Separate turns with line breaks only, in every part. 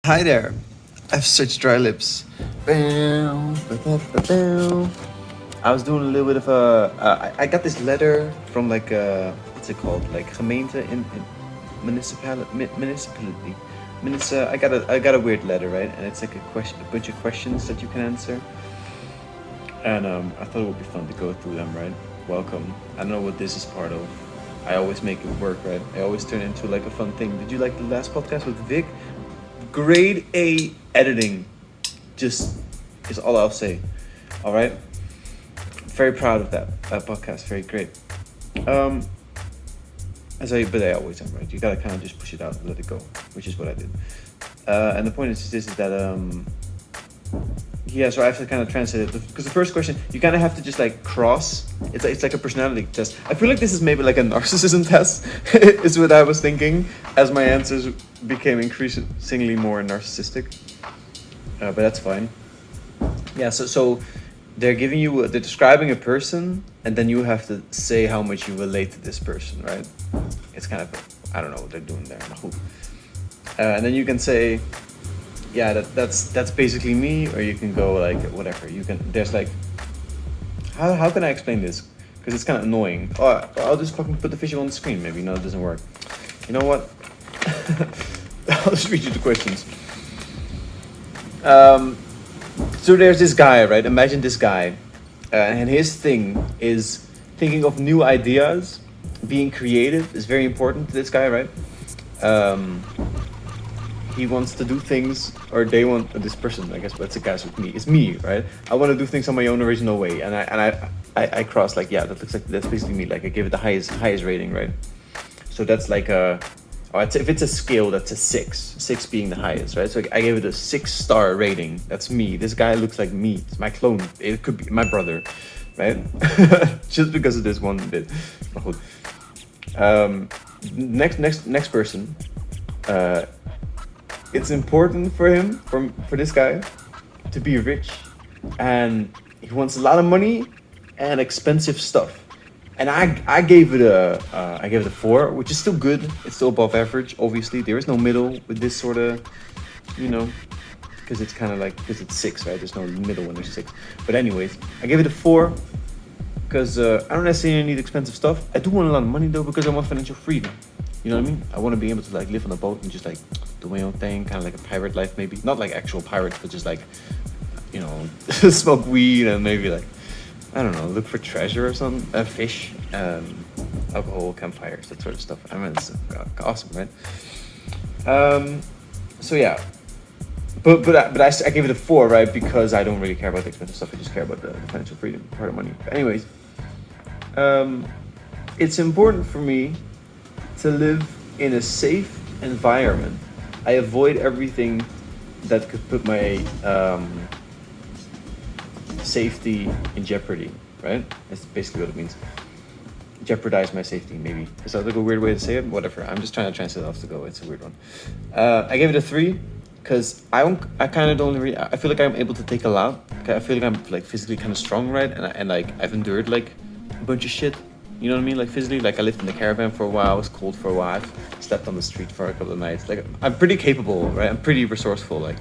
Hi there. I've such dry lips. I was doing a little bit of a. I got this letter from like what's it called? Like gemeente in municipality. I got a weird letter, right? And it's like a bunch of questions that you can answer. And I thought it would be fun to go through them, right? Welcome. I don't know what this is part of. I always make it work, right? I always turn it into like a fun thing. Did you like the last podcast with Vic? Grade A editing, just is all I'll say. All right, very proud of that podcast. Very great. Um, but I always am, right? You gotta kind of just push it out and let it go, which is what I did. And the point is this: is that yeah. So I have to kind of translate it because the first question you kind of have to just like cross. It's like a personality test. I feel like this is maybe like a narcissism test. Is what I was thinking as my answers became increasingly more narcissistic. But that's fine. Yeah. So they're giving you they're describing a person, and then you have to say how much you relate to this person, right? It's kind of I don't know what they're doing there. And then you can say, yeah, that's basically me, or you can go like whatever. You can there's like how can I explain this? Because it's kind of annoying. Oh, I'll just fucking put the visual on the screen. Maybe no, it doesn't work. You know what? I'll just read you the questions. So there's this guy, right? Imagine this guy, and his thing is thinking of new ideas. Being creative is very important to this guy, right? Um, he wants to do things, or they want this person. I guess that's the guys with me. It's me, right? I want to do things on my own original way, and I cross like yeah, that looks like that's basically me. Like I give it the highest rating, right? So that's like a. Oh, if it's a scale, that's a 6. 6 being the highest, right? So I gave it a 6-star rating. That's me. This guy looks like me. It's my clone. It could be my brother, right? Just because of this one bit. Um, next person. It's important for him, for this guy, to be rich, and he wants a lot of money and expensive stuff. And I gave it a 4, which is still good. It's still above average. Obviously, there is no middle with this sort of, because it's kind of like because it's 6, right? There's no middle when there's 6. But anyways, I gave it a 4 because I don't necessarily need expensive stuff. I do want a lot of money though because I want financial freedom. You know what I mean? I want to be able to like live on a boat and just like do my own thing, kind of like a pirate life maybe. Not like actual pirates, but just like, smoke weed and maybe like, I don't know, look for treasure or something. Fish, alcohol, campfires, that sort of stuff. I mean, it's awesome, right? So yeah, but I gave it a 4, right? Because I don't really care about the expensive stuff. I just care about the financial freedom part of money. But anyways, it's important for me to live in a safe environment. I avoid everything that could put my safety in jeopardy, right? That's basically what it means. Jeopardize my safety, maybe. Is that like a weird way to say it? Whatever. I'm just trying to translate it off the go. It's a weird one. I gave it a 3 because I kind of don't really. I feel like I'm able to take a lot. I feel like I'm like physically kind of strong, right? And like I've endured like a bunch of shit. You know what I mean? Like physically, like I lived in the caravan for a while. I was cold for a while. I've slept on the street for a couple of nights. Like I'm pretty capable, right? I'm pretty resourceful. Like,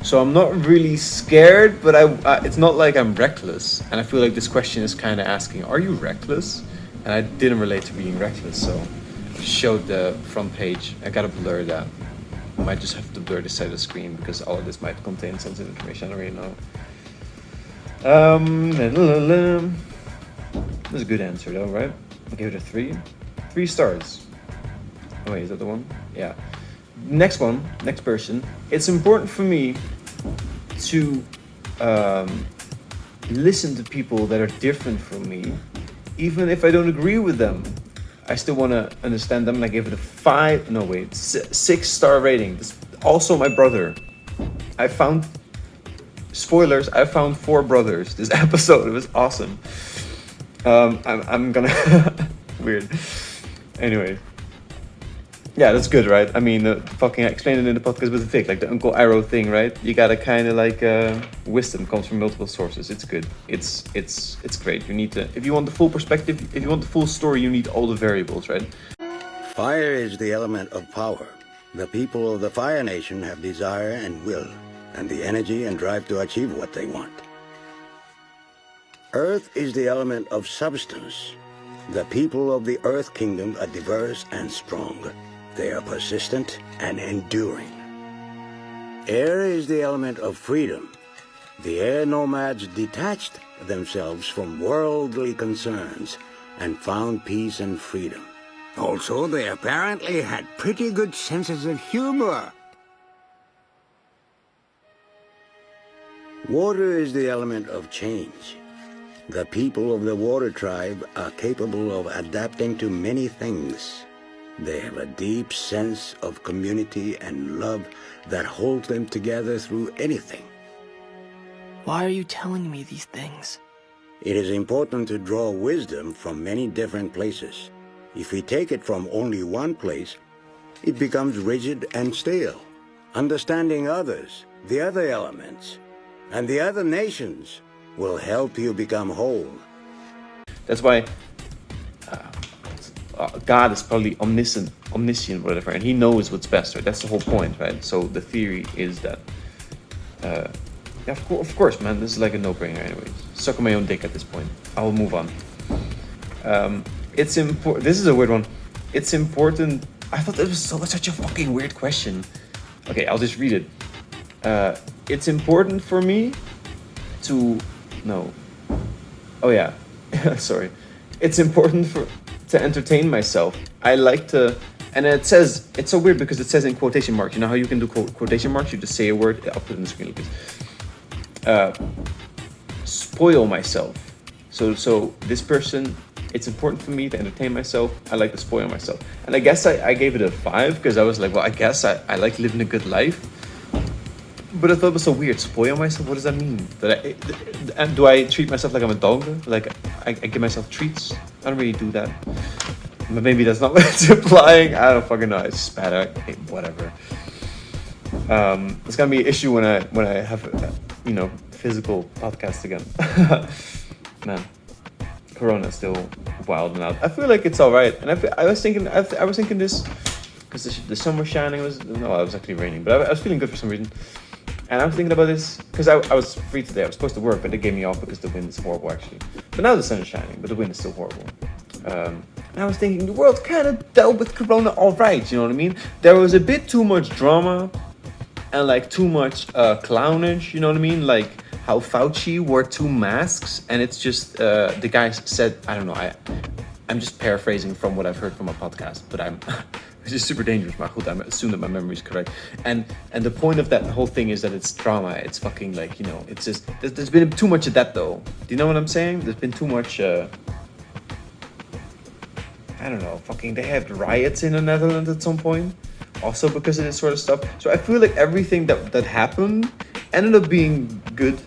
so I'm not really scared, but it's not like I'm reckless. And I feel like this question is kind of asking, are you reckless? And I didn't relate to being reckless, so I showed the front page. I gotta blur that. I might just have to blur this side of the screen because all of this might contain sensitive information. I don't really know. That's a good answer though, right? I gave it a 3. 3 stars. Oh wait, is that the one? Yeah. Next person. It's important for me to listen to people that are different from me, even if I don't agree with them. I still want to understand them. And I gave it a 5. No wait, 6-star rating. This, also, my brother. I found spoilers. I found 4 brothers this episode. It was awesome. I'm gonna weird. Anyway. Yeah, that's good, right? I mean, fucking explain it in the podcast with Vic, like the Uncle Arrow thing, right? You gotta kind of like wisdom comes from multiple sources. It's good. It's great. You need to, if you want the full perspective, if you want the full story, you need all the variables, right?
Fire is the element of power. The people of the Fire Nation have desire and will, and the energy and drive to achieve what they want. Earth is the element of substance. The people of the Earth Kingdom are diverse and strong. They are persistent and enduring. Air is the element of freedom. The air nomads detached themselves from worldly concerns and found peace and freedom. Also, they apparently had pretty good senses of humor. Water is the element of change. The people of the Water Tribe are capable of adapting to many things. They have a deep sense of community and love that holds them together through anything.
Why are you telling me these things?
It is important to draw wisdom from many different places. If we take it from only one place, it becomes rigid and stale. Understanding others, the other elements, and the other nations will help you become whole.
That's why God is probably omniscient, whatever, and he knows what's best, right? That's the whole point, right? So the theory is that, yeah, of course, man, this is like a no-brainer anyways. Sucking my own dick at this point. I will move on. It's important. This is a weird one. It's important. I thought this was such a fucking weird question. Okay, I'll just read it. It's important for me to no. Oh yeah, sorry. It's important to entertain myself. I like to, and it says, it's so weird because it says in quotation marks. You know how you can do quotation marks? You just say a word. I'll put it in the screen, please. Spoil myself. So this person, it's important for me to entertain myself. I like to spoil myself. And I guess I gave it a 5 because I was like, well, I guess I like living a good life. But I thought it was so weird. Spoil myself? What does that mean? And do I treat myself like I'm a dog? Like I give myself treats? I don't really do that. But maybe that's not what it's implying. I don't fucking know. I just spat out. Hey, whatever. It's gonna be an issue when I have physical podcast again. Man, Corona is still wild and out. I feel like it's all right. And I was thinking this because the sun was shining. It was actually raining, but I was feeling good for some reason. And I was thinking about this because I was free today. I was supposed to work, but they gave me off because the wind is horrible, actually. But now the sun is shining, but the wind is still horrible. And I was thinking the world kind of dealt with Corona all right, you know what I mean? There was a bit too much drama and like too much clownage, you know what I mean? Like how Fauci wore 2 masks, and it's just the guy said, I don't know, I'm just paraphrasing from what I've heard from a podcast, but it's just super dangerous, Mahmoud. I assume that my memory is correct. And the point of that whole thing is that it's drama. It's fucking like, it's just, there's been too much of that though. Do you know what I'm saying? There's been too much, I don't know, fucking, they had riots in the Netherlands at some point. Also because of this sort of stuff. So I feel like everything that happened ended up being good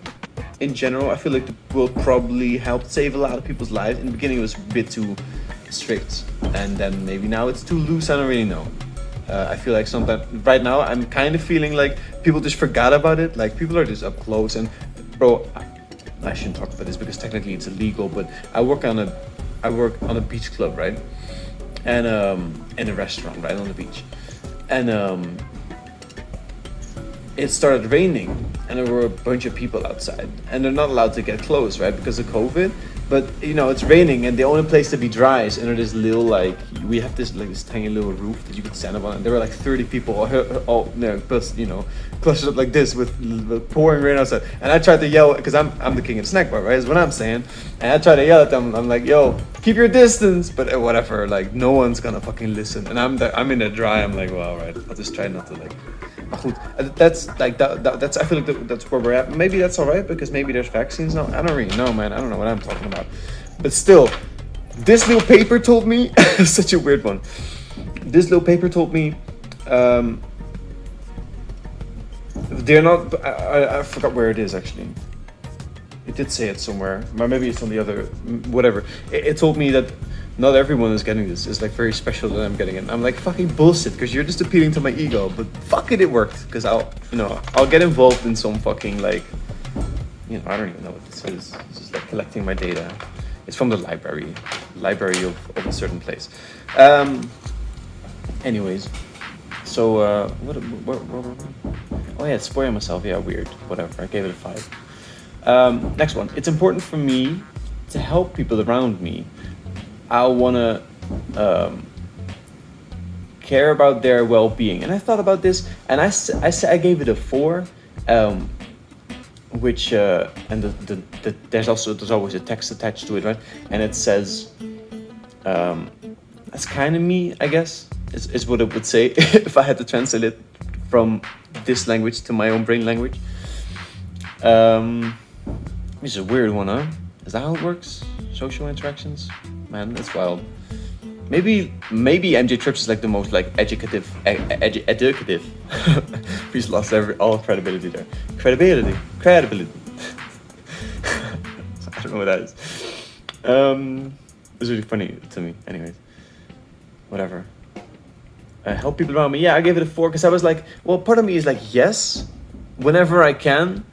in general. I feel like the world probably helped save a lot of people's lives. In the beginning it was a bit too strict, and then maybe now it's too loose. I don't really know. I feel like sometimes right now I'm kind of feeling like people just forgot about it. Like people are just up close, and bro, I shouldn't talk about this because technically it's illegal, but I work on a beach club, right? And in a restaurant right on the beach, and it started raining, and there were a bunch of people outside, and they're not allowed to get close, right, because of COVID. But it's raining, and the only place to be dry is under this little we have this tiny little roof that you can stand up on. And there were like 30 people all clustered up like this with pouring rain outside. And I tried to yell because I'm the king of the snack bar, right? Is what I'm saying. And I tried to yell at them. I'm like, yo, keep your distance, but whatever. Like no one's gonna fucking listen. And I'm in the dry. I'm like, well, all right. I'll just try not to That's like that's. I feel like that's where we're at. Maybe that's all right because maybe there's vaccines now. I don't really know, man. I don't know what I'm talking about. But still, this little paper told me such a weird one. This little paper told me they're not. I forgot where it is actually. It did say it somewhere. Maybe it's on the other. Whatever. It told me that not everyone is getting this. It's like very special that I'm getting it. I'm like fucking bullshit because you're just appealing to my ego. But fuck it worked because I'll get involved in some fucking I don't even know what this is. This is like collecting my data. It's from the library of a certain place. Anyways, So, oh yeah, spoiling myself. Yeah, weird. Whatever. I gave it a 5. Next one. It's important for me to help people around me. I wanna care about their well-being, and I thought about this, and I gave it a 4. Which and there's always a text attached to it, right? And it says, that's kind of me, I guess. Is what it would say if I had to translate it from this language to my own brain language. This is a weird one, huh? Is that how it works? Social interactions? Man, that's wild. Maybe MJ Trips is like the most like educative. He's lost all credibility there. Credibility. I don't know what that is. It's really funny to me. Anyways, whatever. Help people around me. Yeah, I gave it a 4 because I was like, well, part of me is like, yes, whenever I can,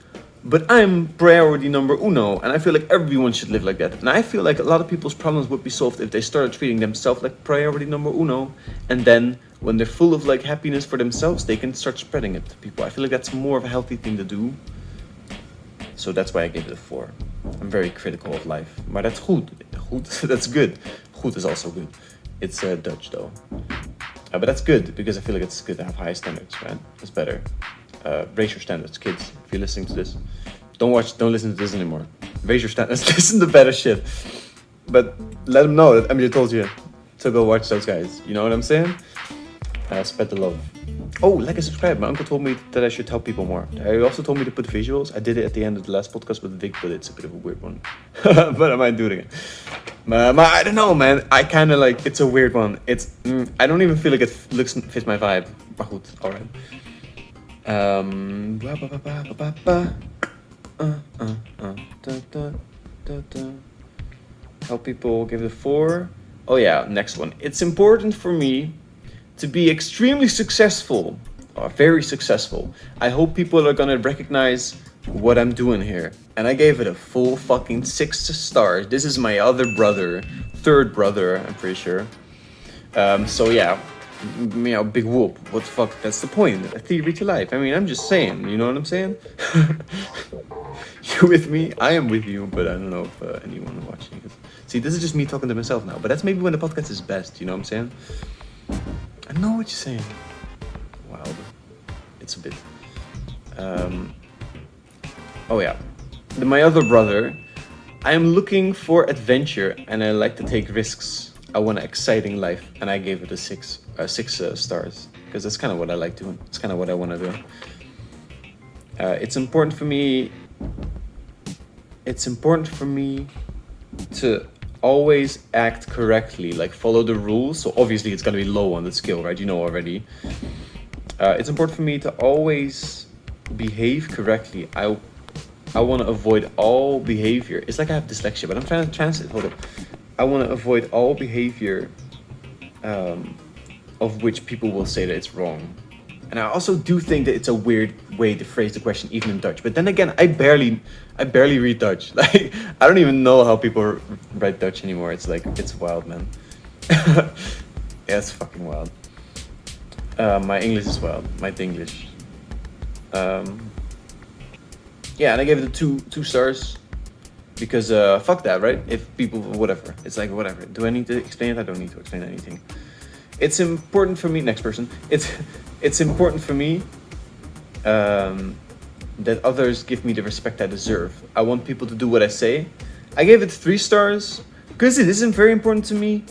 but I'm priority number uno, and I feel like everyone should live like that. And I feel like a lot of people's problems would be solved if they started treating themselves like priority number uno, and then when they're full of like happiness for themselves, they can start spreading it to people. I feel like that's more of a healthy thing to do. So that's why I gave it a 4. I'm very critical of life. Maar that's goed. That's good. Goed is also good. It's Dutch though. But that's good because I feel like it's good to have high standards, right? It's better. Raise your standards, kids. If you're listening to this, don't listen to this anymore. Raise your standards. Listen to better shit. But let them know that Emily told you to go watch those guys. You know what I'm saying? Spread the love. Oh, like and subscribe. My uncle told me that I should tell people more. He also told me to put visuals. I did it at the end of the last podcast with Vic, but it's a bit of a weird one. But I might do it again. I don't know, man. I kind of like, it's a weird one. I don't even feel like it fits my vibe. Maar goed, alright. Help people, give it a 4. Oh yeah, next one. It's important for me to be extremely successful, or very successful. I hope people are gonna recognize what I'm doing here. And I gave it a full fucking 6 stars. This is my other brother, third brother, I'm pretty sure. So yeah, big whoop. What the fuck? That's the point. A theory to life. I mean, I'm just saying. You know what I'm saying? You with me? I am with you, but I don't know if anyone watching it. See, this is just me talking to myself now. But that's maybe when the podcast is best. You know what I'm saying? I know what you're saying. Wow, it's a bit. Oh yeah, my other brother. I am looking for adventure, and I like to take risks. I want an exciting life, and I gave it a 6 stars because that's kind of what I like doing. It's kind of what I want to do. It's important for me. It's important for me to always act correctly, like follow the rules. So obviously it's gonna be low on the scale, right? You know already. It's important for me to always behave correctly. I want to avoid all behavior. It's like I have dyslexia, but I'm trying to translate. Hold up. I want to avoid all behavior of which people will say that it's wrong. And I also do think that it's a weird way to phrase the question, even in Dutch. But then again, I barely read Dutch. Like, I don't even know how people write Dutch anymore. It's like, it's wild, man. Yeah, it's fucking wild. My English is wild. My Dinglish. Yeah, and I gave it a 2 stars. Because, fuck that, right? If people, whatever. It's like, whatever. Do I need to explain it? I don't need to explain anything. It's important for me, next person. It's important for me that others give me the respect I deserve. I want people to do what I say. I gave it 3 stars because it isn't very important to me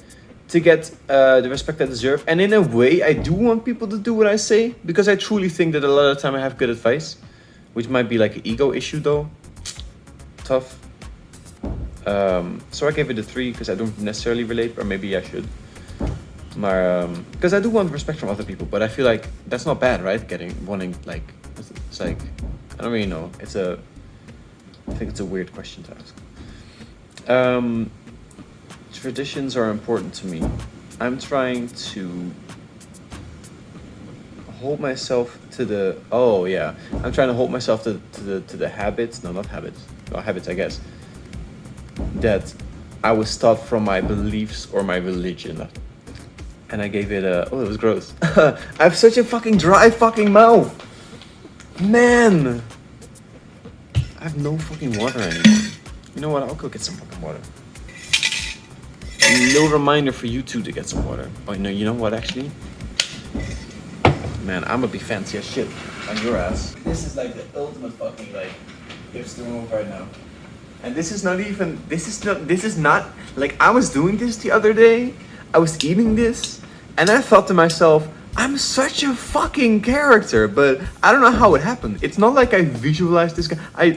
to get the respect I deserve. And in a way, I do want people to do what I say because I truly think that a lot of the time I have good advice, which might be like an ego issue though. Tough. So I gave it a 3 because I don't necessarily relate, or maybe I should. Because I do want respect from other people, but I feel like that's not bad, right? Wanting, like, it's like, I don't really know. I think it's a weird question to ask. Traditions are important to me. I'm trying to hold myself to the, I'm trying to hold myself to the habits, no, not habits, no, habits, I guess, that I was taught from my beliefs or my religion. and I gave it a. Oh, it was gross. I have such a fucking dry fucking mouth, man. I have no fucking water anymore. You know what? I'll go get some fucking water. A little reminder for you two to get some water. Oh no, you know what? Actually, man, I'm gonna be fancy as shit on your ass. This is like the ultimate fucking like hipster move right now. And this is not like, I was doing this the other day. I was eating this, and I thought to myself, I'm such a fucking character, but I don't know how it happened. It's not like I visualized this guy.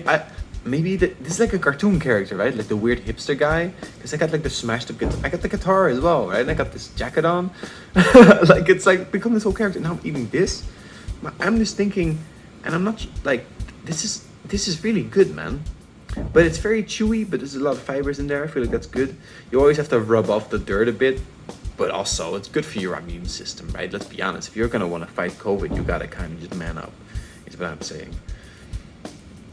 This is like a cartoon character, right? Like the weird hipster guy. Because I got like the smashed up guitar. I got the guitar as well, right? And I got this jacket on. Like, it's like become this whole character. Now I'm eating this. I'm just thinking, and I'm not like, this is really good, man. But it's very chewy, but there's a lot of fibers in there. I feel like that's good. You always have to rub off the dirt a bit, but also it's good for your immune system, right? Let's be honest. If you're gonna want to fight COVID, you gotta kind of just man up. Is what I'm saying.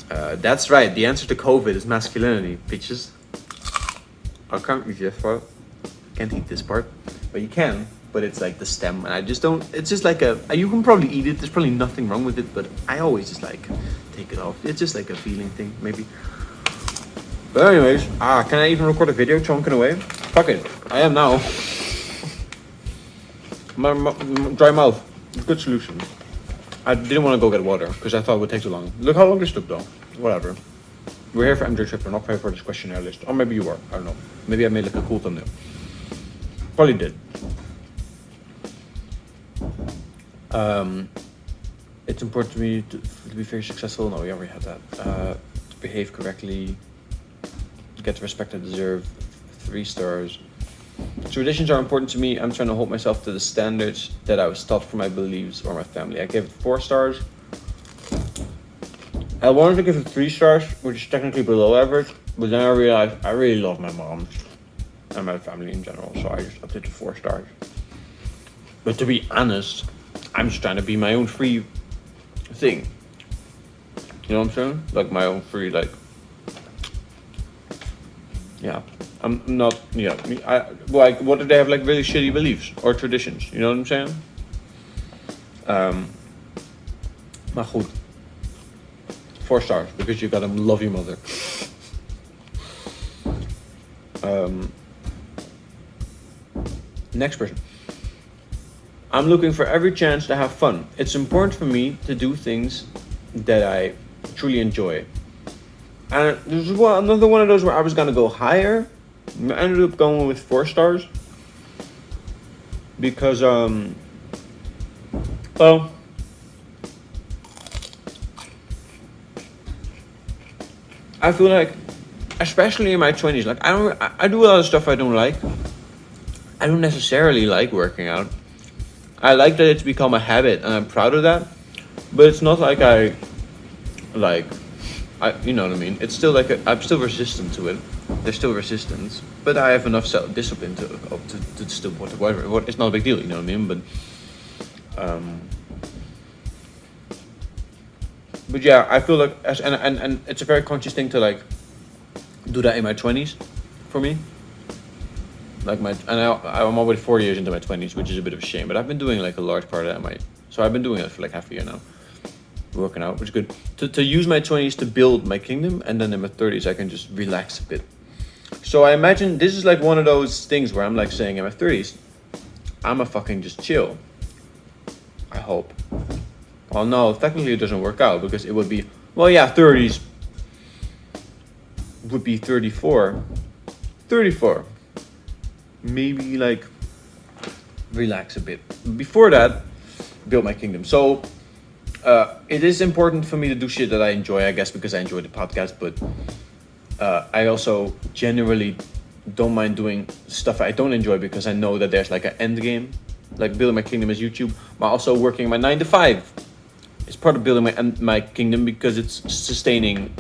That's right. The answer to COVID is masculinity, bitches. I can't eat this part. Can't eat this part, but you can. But it's like the stem, and I just don't. It's just like you can probably eat it. There's probably nothing wrong with it, but I always just like take it off. It's just like a feeling thing, maybe. But anyways, can I even record a video chunking away? Fuck it, I am now. My dry mouth, good solution. I didn't want to go get water because I thought it would take too long. Look how long this took though. Whatever. We're here for MJ Tripper, not here for this questionnaire list. Or maybe you were, I don't know. Maybe I made like a cool thumbnail. Probably did. It's important to me to be very successful. No, we already had that. To behave correctly. Get the respect I deserve. 3 stars. Traditions are important to me. I'm trying to hold myself to the standards that I was taught from my beliefs or my family. I gave it 4 stars. I wanted to give it 3 stars, which is technically below average, but then I realized I really love my mom and my family in general, so I just upped it to 4 stars. But to be honest, I'm just trying to be my own free thing. You know what I'm saying? Like my own free, like, yeah. I'm not, yeah. Like, what do they have, like, really shitty beliefs or traditions? You know what I'm saying? Maar goed. 4 stars, because you gotta love your mother. Next person. I'm looking for every chance to have fun. It's important for me to do things that I truly enjoy. And this is another one of those where I was gonna go higher. I ended up going with 4 stars. Because, well, I feel like, especially in my 20s, like I do a lot of stuff I don't like. I don't necessarily like working out. I like that it's become a habit, and I'm proud of that. But it's not like you know what I mean? It's still like I'm still resistant to it. There's still resistance, but I have enough self-discipline to still whatever. It's not a big deal, you know what I mean? But yeah, I feel like and it's a very conscious thing to like do that in my 20s, for me. Like I'm already 4 years into my 20s, which is a bit of a shame. But I've been doing like a large part of that so I've been doing it for like half a year now, working out, which is good. To use my 20s to build my kingdom, and then in my 30s I can just relax a bit. So I imagine this is like one of those things where I'm like saying in my 30s, I'ma fucking just chill. I hope. Well, no, technically it doesn't work out because it would be, well, yeah, 30s would be 34. Maybe like relax a bit. Before that, build my kingdom. So it is important for me to do shit that I enjoy, I guess, because I enjoy the podcast, but I also generally don't mind doing stuff I don't enjoy because I know that there's like an end game. Like building my kingdom as YouTube, but also working my 9 to 5. It's part of building my kingdom because it's sustaining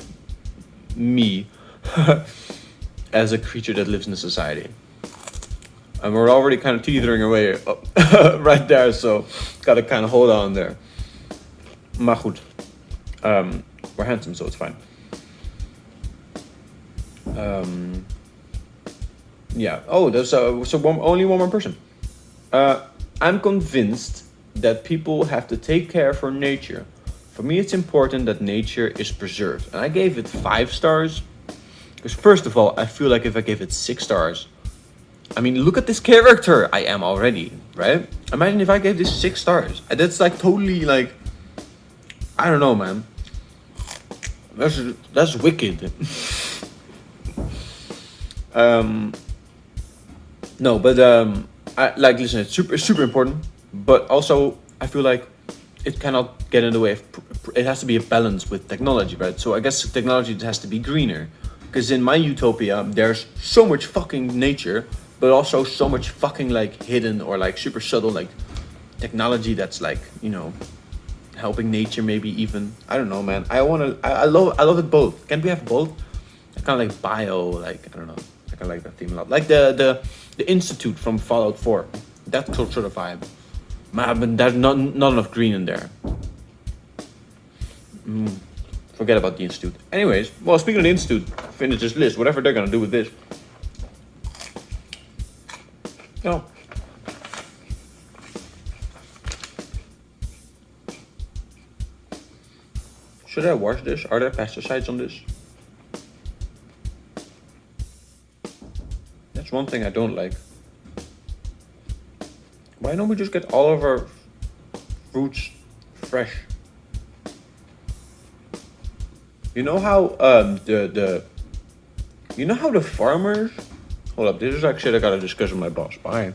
me as a creature that lives in a society. And we're already kind of teetering away right there, so gotta kind of hold on there. Maar goed. We're handsome, so it's fine. Yeah. Oh, there's only one more person. I'm convinced that people have to take care for nature. For me, it's important that nature is preserved. And I gave it 5 stars. Because first of all, I feel like if I gave it 6 stars, I mean, look at this character I am already, right? Imagine if I gave this 6 stars. That's like totally like, I don't know, man. That's wicked. No, but I like listen. It's super important, but also I feel like it cannot get in the way of. It has to be a balance with technology, right? So I guess technology has to be greener, because in my utopia there's so much fucking nature, but also so much fucking like hidden or like super subtle like technology that's like, you know, helping nature maybe even. I don't know, man. I love it both. Can we have both? I kind of like bio, like I don't know. I kind of like that theme a lot. Like the Institute from Fallout 4. That sort of vibe. Man, but there's not enough green in there. Forget about the Institute. Anyways, well, speaking of the Institute, finish this list. Whatever they're gonna do with this. No. Should I wash this? Are there pesticides on this? That's one thing I don't like. Why don't we just get all of our fruits fresh? You know how you know how the farmers. Hold up, this is like shit I gotta discuss with my boss. Bye.